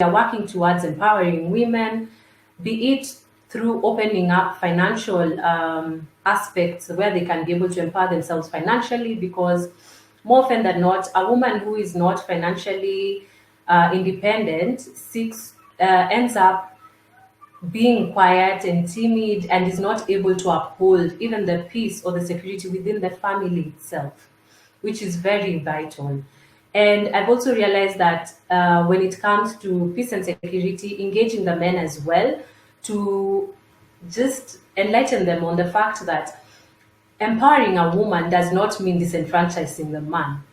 are working towards empowering women, be it through opening up financial aspects where they can be able to empower themselves financially, because more often than not, a woman who is not financially independent ends up being quiet and timid and is not able to uphold even the peace or the security within the family itself, which is very vital. And I've also realized that when it comes to peace and security, engaging the men as well to just enlighten them on the fact that empowering a woman does not mean disenfranchising the man.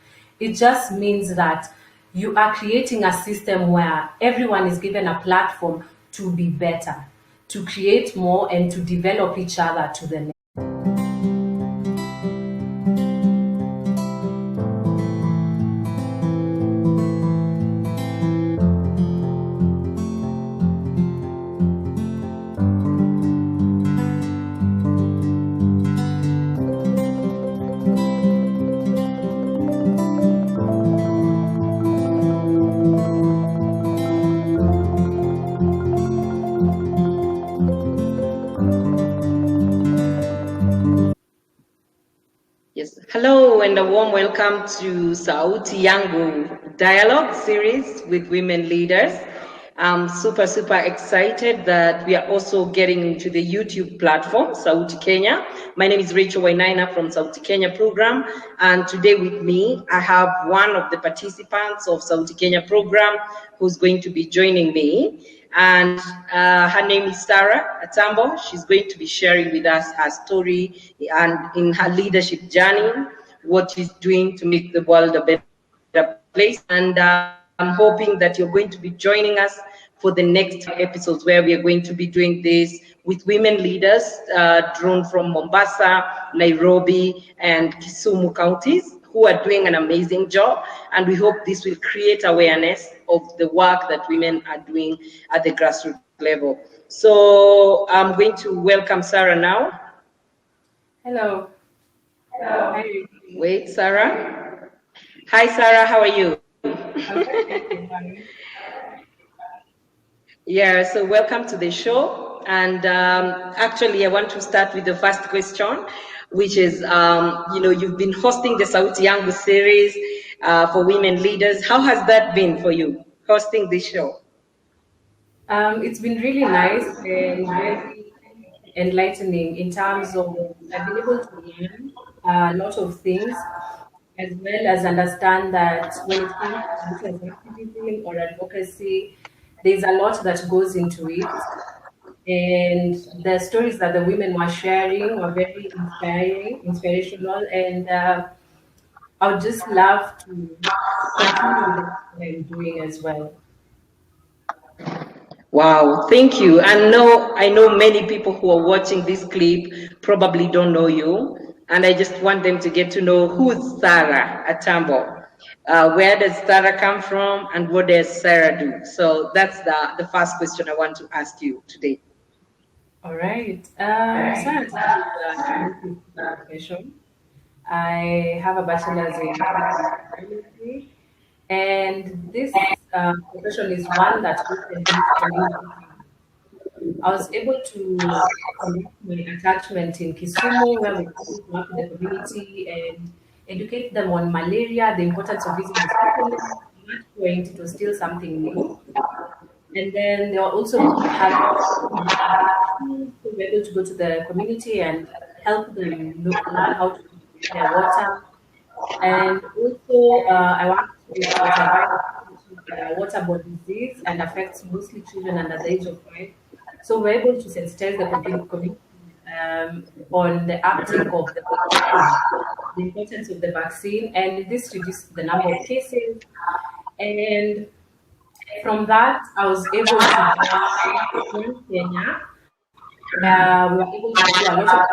It just means that you are creating a system where everyone is given a platform to be better, to create more, and to develop each other to the next. Yes. Hello and a warm welcome to Sauti Yangu dialogue series with women leaders. I'm super excited that we are also getting into the YouTube platform, Sauti Kenya. My name is Rachel Wainaina from Sauti Kenya program. And today with me, I have one of the participants of Sauti Kenya program who's going to be joining me. And her name is Sarah Atambo. She's going to be sharing with us her story and in her leadership journey, what she's doing to make the world a better place. And I'm hoping that you're going to be joining us for the next episodes where we are going to be doing this with women leaders drawn from Mombasa, Nairobi, and Kisumu counties, who are doing an amazing job. And we hope this will create awareness of the work that women are doing at the grassroots level. So I'm going to welcome Sarah now. Hello. Hello. Hi. Wait, Sarah. Hi, Sarah. How are you? Yeah, so welcome to the show. And actually, I want to start with the first question, which is, you've been hosting the Sauti Yangu series for women leaders. How has that been for you, hosting this show? It's been really nice and very enlightening in terms of I've been able to learn a lot of things, as well as understand that when it comes to business activism or advocacy, there's a lot that goes into it. And the stories that the women were sharing were very inspirational, and I would just love to continue with what I'm doing as well. Wow, thank you. And I know many people who are watching this clip probably don't know you, and I just want them to get to know who's Sarah Atambo. Where does Sarah come from, and what does Sarah do? So that's the first question I want to ask you today. All right. Sarah is a profession. I have a bachelor's in biology, and this profession is one that I was able to connect my attachment in Kisumu, where we work in the community and educate them on malaria, the importance of visiting hospitals. At that point, it was still something new. And then they were also to be able to go to the community and help them learn how to treat their water. And also, I want to waterborne disease and affects mostly children under the age of 5. So we're able to sensitize the community on the uptake of the importance of the vaccine, and this reduced the number of cases. And from that, I was able to in Kenya. We were able to do a lot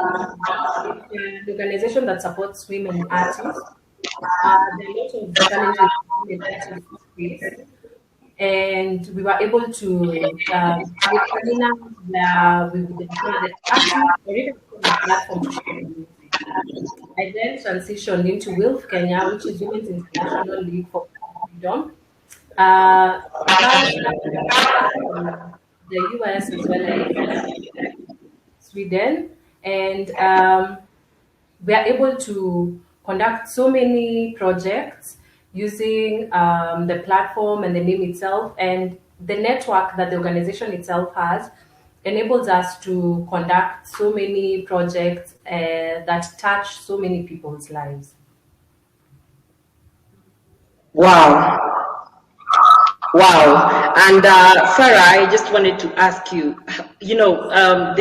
of the organization that supports women artists. There are a lot of challenges women artists face, and we were able to create seminars where we would encourage the artists or even the platform to share the music. I then transitioned into WILF Kenya, which is Women's International League for Freedom, That the US as well as Sweden, and we are able to conduct so many projects using the platform and the name itself, and the network that the organization itself has enables us to conduct so many projects that touch so many people's lives. Wow. Wow. And Sarah, I just wanted to ask you, there are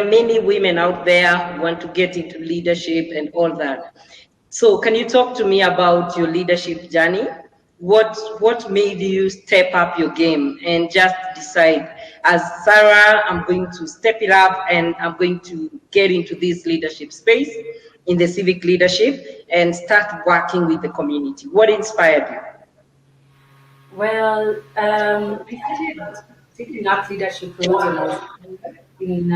many women out there who want to get into leadership and all that. So can you talk to me about your leadership journey? What made you step up your game and just decide, as Sarah, I'm going to step it up and I'm going to get into this leadership space in the civic leadership and start working with the community? What inspired you? Well, I started taking up leadership roles when I was in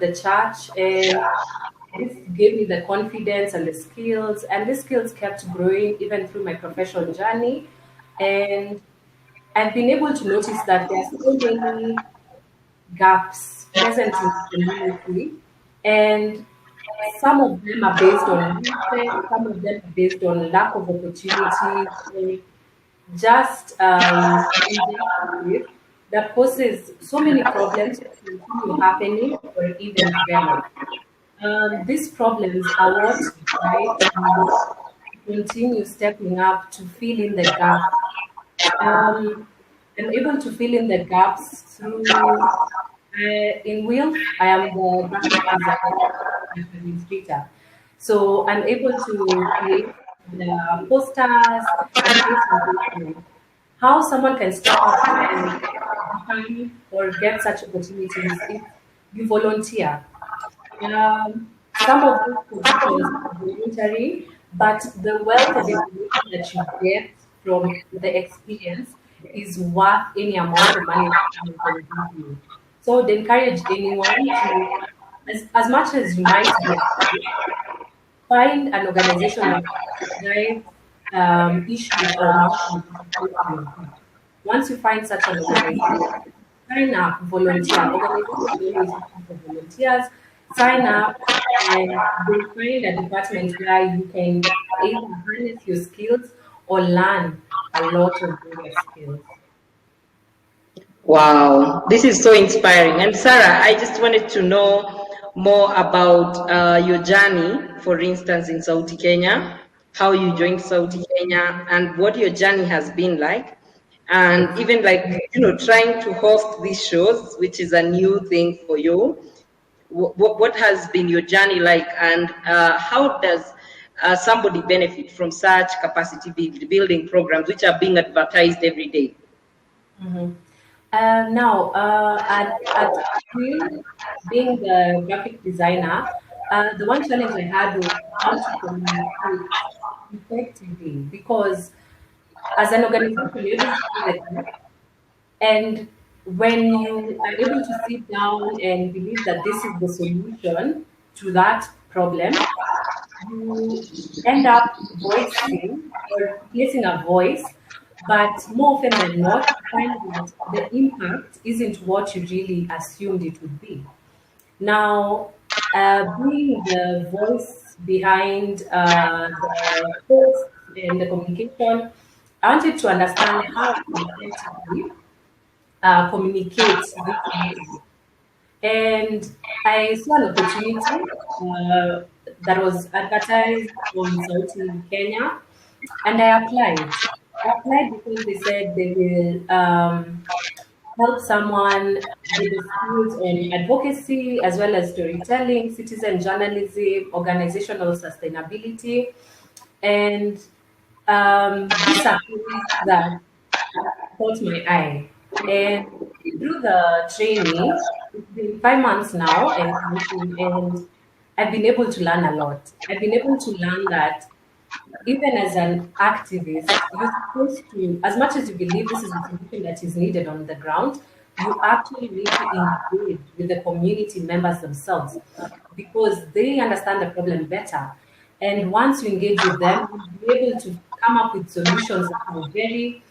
the church, and this gave me the confidence and the skills kept growing even through my professional journey. And I've been able to notice that there are so many gaps present in the community, and some of them are based on mindset, some of them are based on lack of opportunity, just injustice that causes so many problems to continue happening or even develop. These problems are what drive me to continue stepping up to fill in the gap. Um, I'm able to fill in the gaps through, in Wilf, I am the graphic designer and administrator. So I'm able to create the posters and create some documents. How someone can step up and become or get such opportunities if you volunteer. Some of those positions are voluntary, but the wealth of information that you get from the experience is worth any amount of money that you can give you. So, I would encourage anyone to, as much as you might be afraid, find an organization that drives issues or missions that you have. Once you find such an organization, sign up, volunteer. Organizations are always looking for volunteers. Sign up, and you'll find a department where you can either harness your skills or learn a lot of new skills. Wow, this is so inspiring. And Sarah, I just wanted to know more about your journey, for instance, in Sauti Kenya, how you joined Sauti Kenya, and what your journey has been like. And even like, trying to host these shows, which is a new thing for you. What has been your journey like, and how does somebody benefit from such capacity building programs, which are being advertised every day? Now, at Queen, being the graphic designer, the one challenge I had was how to communicate effectively because as an organization, you're able to see the gap, and when you are able to sit down and believe that this is the solution to that problem, you end up voicing or placing a voice, but more often than not, you find that the impact isn't what you really assumed it would be. Now, being the voice behind the post and the communication, I wanted to understand how to effectively communicate this message. And I saw an opportunity that was advertised on Sauti Kenya, and I applied. I applied because they said they will help someone with the skills on advocacy as well as storytelling, citizen journalism, organizational sustainability, and these are things that caught my eye. And through the training, it's been 5 months now, and I've been able to learn a lot. I've been able to learn that even as an activist, you're supposed to, as much as you believe this is a solution that is needed on the ground, you actually need to engage with the community members themselves because they understand the problem better. And once you engage with them, you'll be able to come up with solutions that are very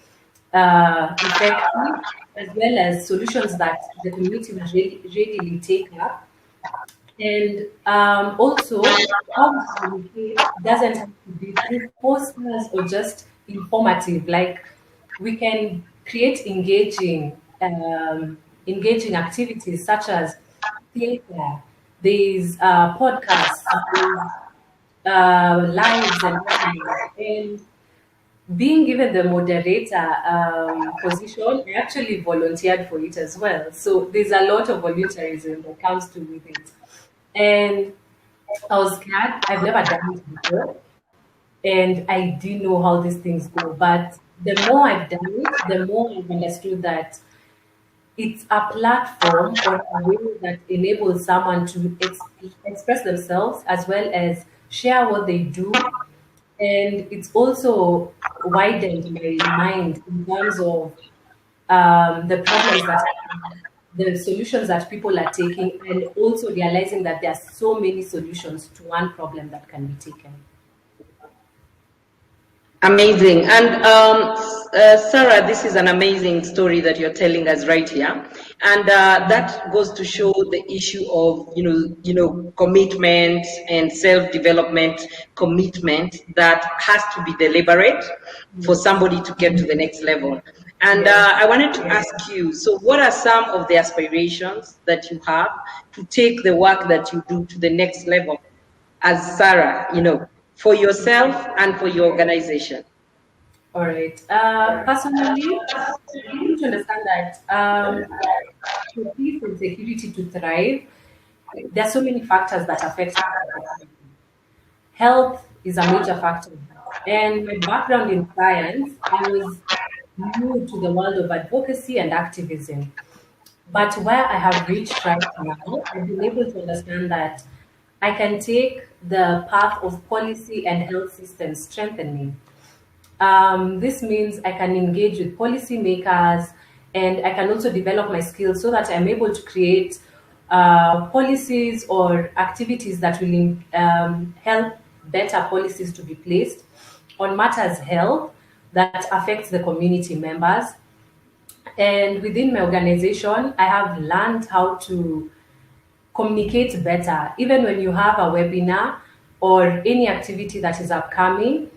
effective, as well as solutions that the community will readily take up. And also, how we communicate doesn't have to be through posters or just informative. Like, we can create engaging activities such as theater, these podcasts, these lives and webinars. And being given the moderator position, I actually volunteered for it as well. So there's a lot of volunteerism that comes to with it. And I was scared. I've never done it before. And I didn't know how these things go. But the more I've done it, the more I've understood that it's a platform or a way that enables someone to express themselves as well as share what they do. And it's also widened my mind in terms of the problems that the solutions that people are taking, and also realizing that there are so many solutions to one problem that can be taken. Amazing. And Sarah, this is an amazing story that you're telling us right here. And that goes to show the issue of, commitment and self-development commitment that has to be deliberate for somebody to get to the next level. And I wanted to ask you, so what are some of the aspirations that you have to take the work that you do to the next level as Sarah, for yourself and for your organization? All right. Personally, I need to understand that for peace and security to thrive, there are so many factors that affect it. Health is a major factor. And my background in science, I was new to the world of advocacy and activism. But where I have reached right now, I've been able to understand that I can take the path of policy and health system strengthening. This means I can engage with policymakers, and I can also develop my skills so that I'm able to create policies or activities that will help better policies to be placed on matters health that affects the community members. And within my organization, I have learned how to communicate better. Even when you have a webinar or any activity that is upcoming,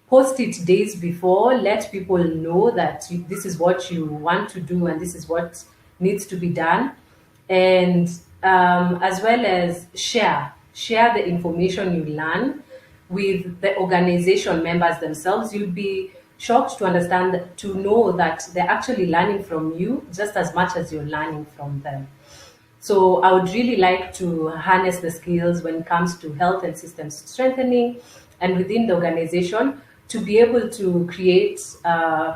post it days before, let people know that this is what you want to do and this is what needs to be done. And as well as share the information you learn with the organization members themselves. You'll be shocked to understand, to know that they're actually learning from you just as much as you're learning from them. So I would really like to harness the skills when it comes to health and systems strengthening, and within the organization to be able to create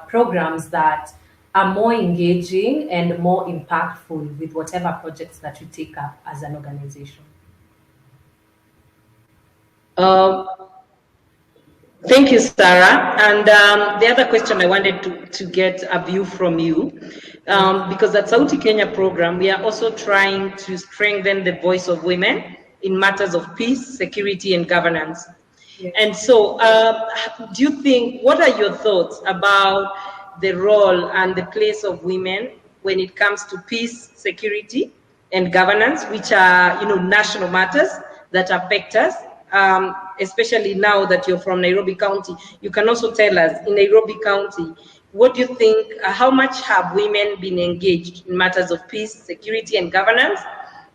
programs that are more engaging and more impactful with whatever projects that you take up as an organization. Thank you, Sarah. And the other question I wanted to get a view from you, because at Sauti Kenya program, we are also trying to strengthen the voice of women in matters of peace, security, and governance. Yes. And so do you think, what are your thoughts about the role and the place of women when it comes to peace, security, and governance, which are, national matters that affect us? Especially now that you're from Nairobi County, you can also tell us, in Nairobi County, what do you think, how much have women been engaged in matters of peace, security, and governance?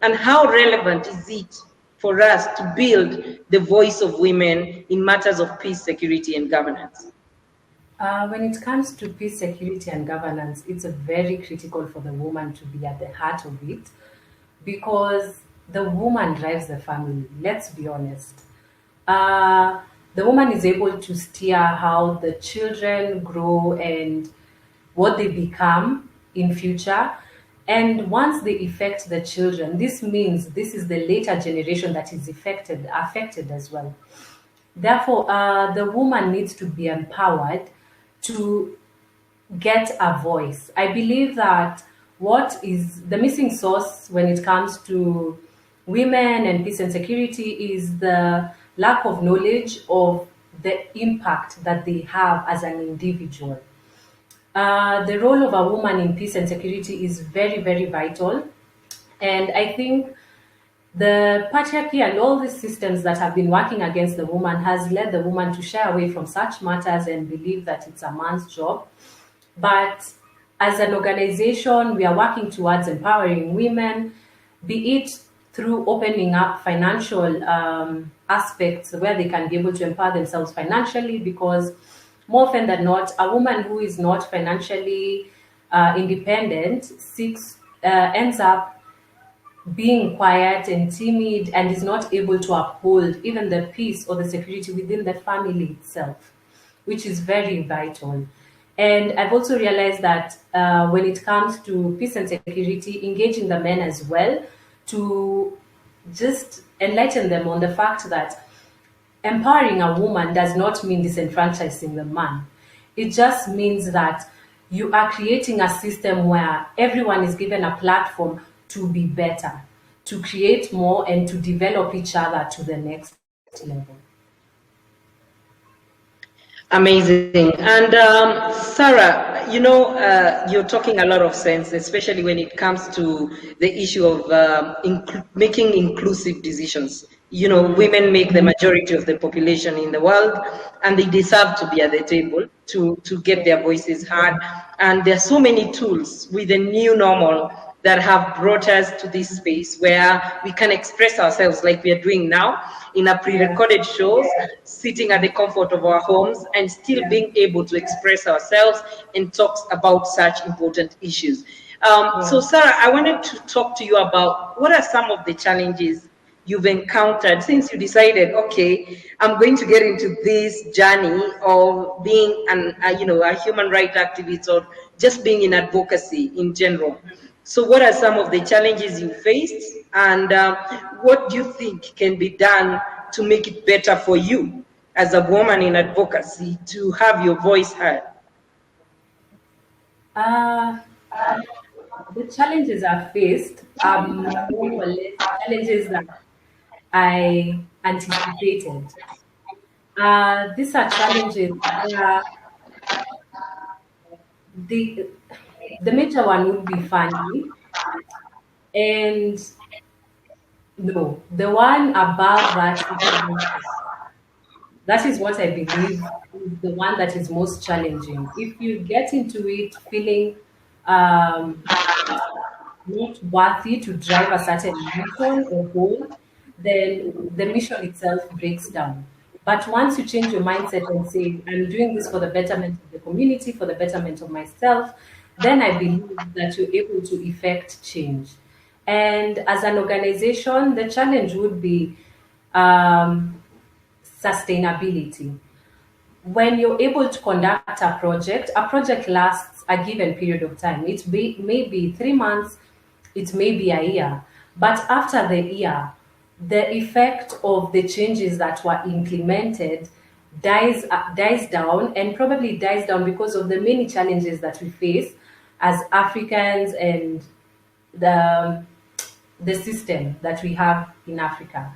And how relevant is it for us to build the voice of women in matters of peace, security, and governance? When it comes to peace, security, and governance, it's very critical for the woman to be at the heart of it, because the woman drives the family. Let's be honest. The woman is able to steer how the children grow and what they become in future. And once they affect the children, this means this is the later generation that is affected as well. Therefore, the woman needs to be empowered to get a voice. I believe that what is the missing source when it comes to women and peace and security is the lack of knowledge of the impact that they have as an individual. The role of a woman in peace and security is very, very vital. And I think the patriarchy and all these systems that have been working against the woman has led the woman to shy away from such matters and believe that it's a man's job. But as an organization, we are working towards empowering women, be it through opening up financial aspects where they can be able to empower themselves financially, because more often than not, a woman who is not financially independent ends up being quiet and timid and is not able to uphold even the peace or the security within the family itself, which is very vital. And I've also realized that when it comes to peace and security, engaging the men as well to just enlighten them on the fact that empowering a woman does not mean disenfranchising the man. It just means that you are creating a system where everyone is given a platform to be better, to create more, and to develop each other to the next level. Amazing. And Sarah, you're talking a lot of sense, especially when it comes to the issue of making inclusive decisions. Women make the majority of the population in the world, and they deserve to be at the table to get their voices heard. And there are so many tools with the new normal that have brought us to this space where we can express ourselves like we are doing now in a pre-recorded shows, sitting at the comfort of our homes and still being able to express ourselves and talk about such important issues. So Sarah, I wanted to talk to you about what are some of the challenges you've encountered since you decided, okay, I'm going to get into this journey of being a human rights activist or just being in advocacy in general. So what are some of the challenges you faced, and what do you think can be done to make it better for you as a woman in advocacy to have your voice heard? The challenges I faced are more or less challenges that I anticipated. These are challenges where the major one would be funding, and no, the one above that is what I believe is the one that is most challenging. If you get into it feeling not worthy to drive a certain mission or goal, then the mission itself breaks down. But once you change your mindset and say, I'm doing this for the betterment of the community, for the betterment of myself, then I believe that you're able to effect change. And as an organization, the challenge would be sustainability. When you're able to conduct a project lasts a given period of time. It may be 3 months, it may be a year. But after the year, the effect of the changes that were implemented dies down, and probably dies down because of the many challenges that we face as Africans and the system that we have in Africa.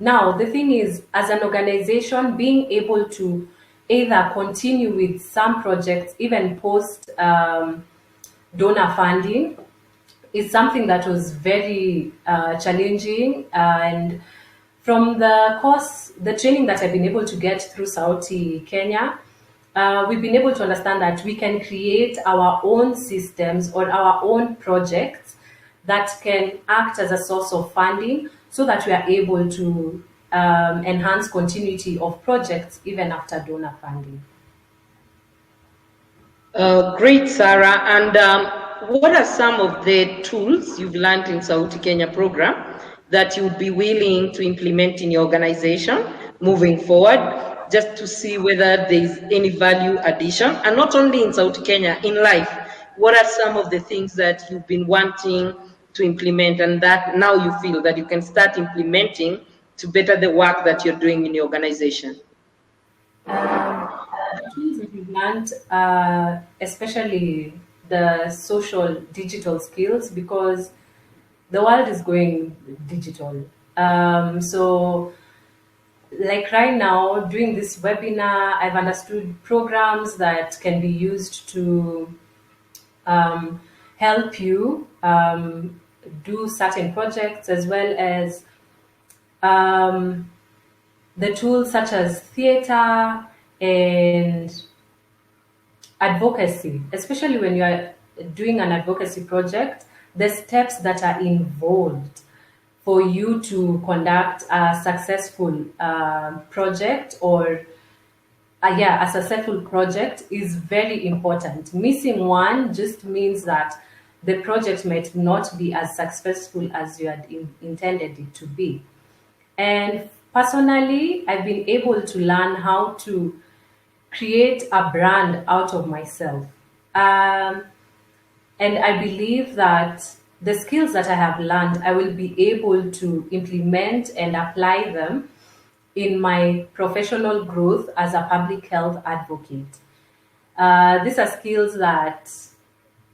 Now, the thing is, as an organization, being able to either continue with some projects, even post donor funding, is something that was very challenging. And from the training that I've been able to get through Sauti Kenya, we've been able to understand that we can create our own systems or our own projects that can act as a source of funding, so that we are able to enhance continuity of projects even after donor funding. Great, Sarah. And what are some of the tools you've learned in Sauti Kenya program that you would be willing to implement in your organization moving forward, just to see whether there's any value addition? And not only in Sauti Kenya, in life, what are some of the things that you've been wanting to implement and that now you feel that you can start implementing to better the work that you're doing in your organization? The tools that we've learned, especially the social digital skills, because the world is going digital. So like right now, doing this webinar, I've understood programs that can be used to help you do certain projects, as well as the tools such as theater and advocacy, especially when you are doing an advocacy project, the steps that are involved for you to conduct a successful project, or a successful project is very important. Missing one just means that the project might not be as successful as you had intended it to be. And personally, I've been able to learn how to create a brand out of myself. And I believe that the skills that I have learned, I will be able to implement and apply them in my professional growth as a public health advocate. These are skills that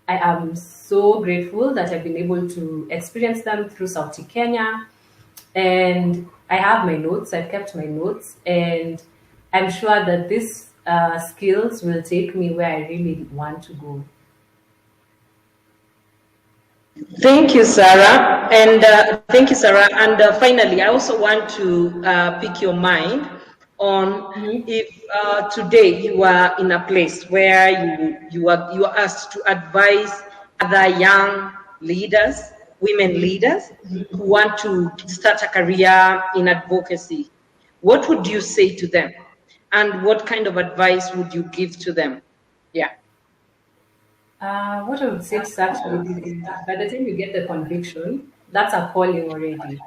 I am so grateful that I've been able to experience them through Sauti Kenya. And I have my notes, I've kept my notes, and I'm sure that these skills will take me where I really want to go. Thank you, Sarah. And thank you, Sarah. And finally, I also want to pick your mind on if today you are in a place where you are asked to advise other young leaders, women leaders who want to start a career in advocacy, what would you say to them? And what kind of advice would you give to them? Yeah. What I would say to such ladies is that by the time you get the conviction, that's a calling already.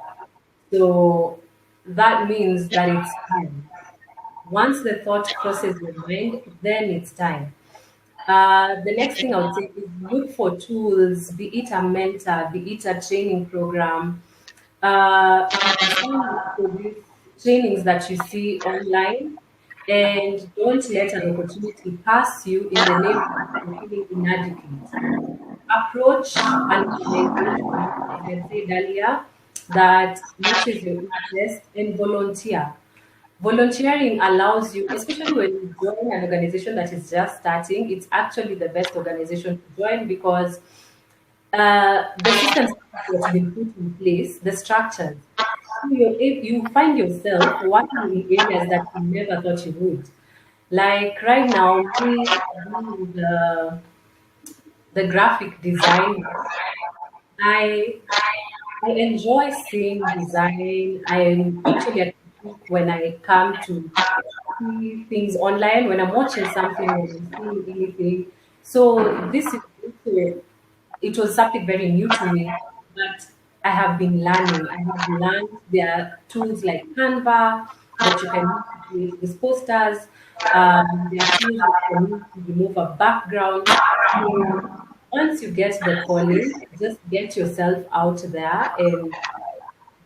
So that means that it's time. Once the thought crosses your mind, then it's time. The next thing I would say is look for tools, be it a mentor, be it a training program, these trainings that you see online, and don't let an opportunity pass you in the name of feeling inadequate. Approach an organization, like I said earlier, that matches your interest, and volunteer. Volunteering allows you, especially when you join an organization that is just starting, it's actually the best organization to join, because the systems that have been put in place, the structures, you find yourself working in areas that you never thought you would. Like right now, we do the graphic design. I I enjoy seeing design. I'm actually a critic when I come to see things online, when I'm watching something, when I'm seeing anything. So this is also, it was something very new to me, but I have been learning. I have learned there are tools like Canva that you can use to create these posters. There are tools that you can use to remove a background. So once you get the calling, just get yourself out there, and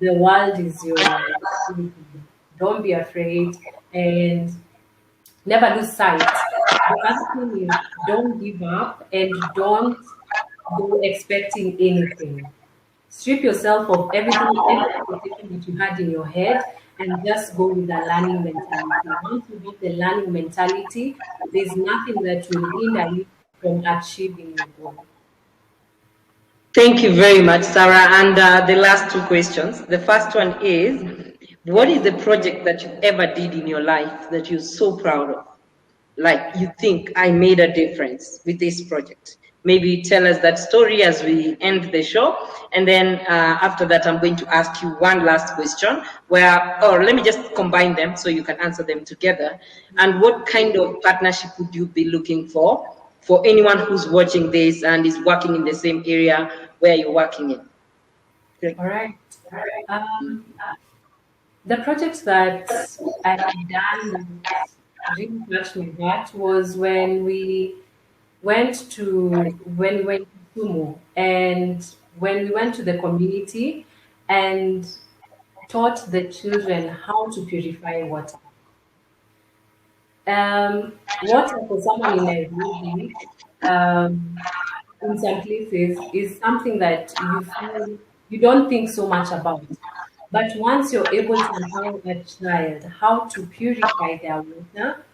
the world is your opportunity. Don't be afraid, and never lose sight. The other thing is, don't give up, and don't go expecting anything. Strip yourself of everything, every expectation that you had in your head, and just go with the learning mentality. Once you have the learning mentality, there's nothing that will hinder you from achieving your goal. Thank you very much, Sarah. And the last two questions. The first one is, what is the project that you ever did in your life that you're so proud of? Like you think, I made a difference with this project. Maybe tell us that story as we end the show. And then after that, I'm going to ask you one last question or let me just combine them so you can answer them together. And what kind of partnership would you be looking for anyone who's watching this and is working in the same area where you're working in? Okay. All right. The project that I have done that really touched my heart was when we went to Sumo, and when we went to the community and taught the children how to purify water. Water for someone in Nairobi, in some places, is something that you don't think so much about. But once you're able to empower a child how to purify their water,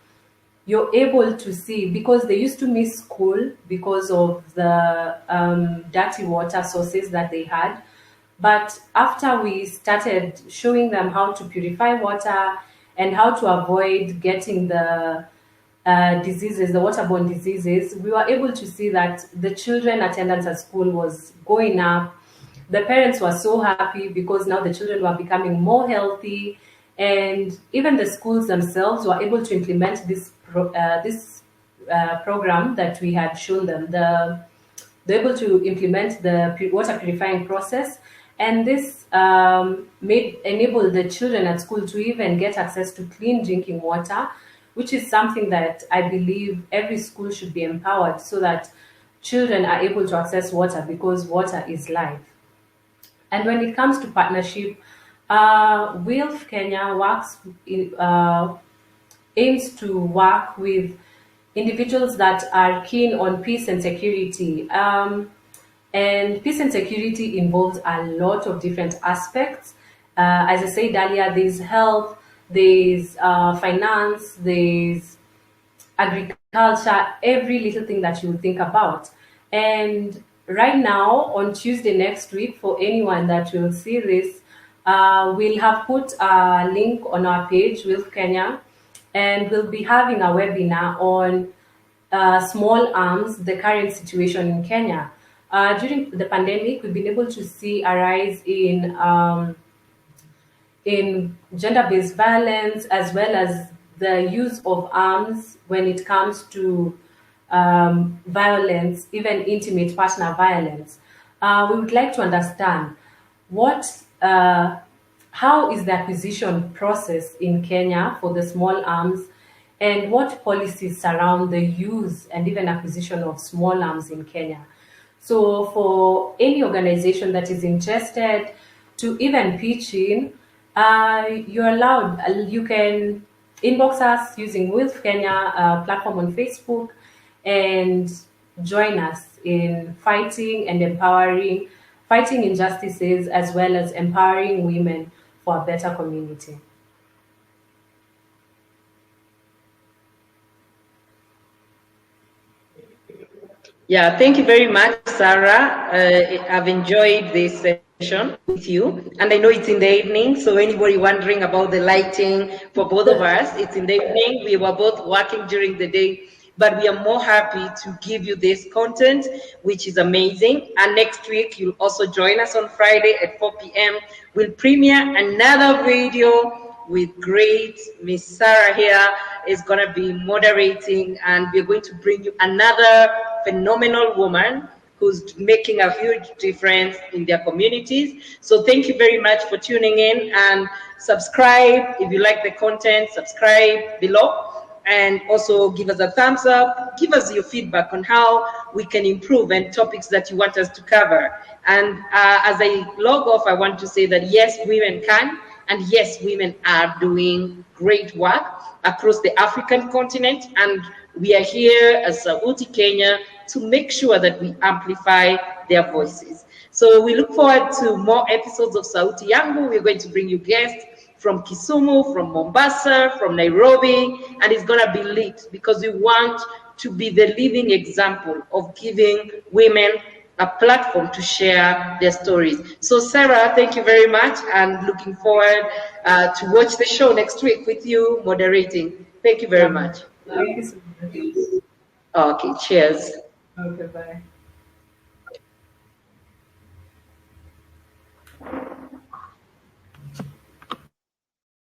you're able to see, because they used to miss school because of the dirty water sources that they had. But after we started showing them how to purify water and how to avoid getting the diseases, the waterborne diseases, we were able to see that the children attendance at school was going up. The parents were so happy because now the children were becoming more healthy, and even the schools themselves were able to implement this program that we had shown them. They're able to implement the water purifying process, and this enabled the children at school to even get access to clean drinking water, which is something that I believe every school should be empowered, so that children are able to access water, because water is life. And when it comes to partnership, WILF Kenya aims to work with individuals that are keen on peace and security. And peace and security involves a lot of different aspects. As I said earlier, there's health, there's finance, there's agriculture, every little thing that you would think about. And right now, on Tuesday next week, for anyone that will see this, we'll have put a link on our page, WILF Kenya, and we'll be having a webinar on small arms, the current situation in Kenya. During the pandemic, we've been able to see a rise in gender-based violence, as well as the use of arms when it comes to violence, even intimate partner violence. We would like to understand how is the acquisition process in Kenya for the small arms, and what policies surround the use and even acquisition of small arms in Kenya. So for any organization that is interested to even pitch in, you're allowed, you can inbox us using WILF Kenya platform on Facebook, and join us in fighting injustices, as well as empowering women for a better community. Yeah, thank you very much, Sarah. I've enjoyed this session with you, and I know it's in the evening, so anybody wondering about the lighting for both of us, it's in the evening. We were both working during the day, but we are more happy to give you this content, which is amazing. And next week, you'll also join us on Friday at 4 p.m. We'll premiere another video with great Miss Sarah here is going to be moderating, and we're going to bring you another phenomenal woman who's making a huge difference in their communities. So thank you very much for tuning in, and subscribe if you like the content. Subscribe below, and also give us a thumbs up. Give us your feedback on how we can improve and topics that you want us to cover. And as I log off, I want to say that yes, women can. And yes, women are doing great work across the African continent, and we are here as Sauti Kenya to make sure that we amplify their voices. So we look forward to more episodes of Sauti Yangu. We're going to bring you guests from Kisumu, from Mombasa, from Nairobi, and it's gonna be lit, because we want to be the living example of giving women a platform to share their stories. So Sarah, thank you very much, and looking forward to watch the show next week with you moderating. Thank you very much. Thank you so much. Okay, cheers. Okay, bye.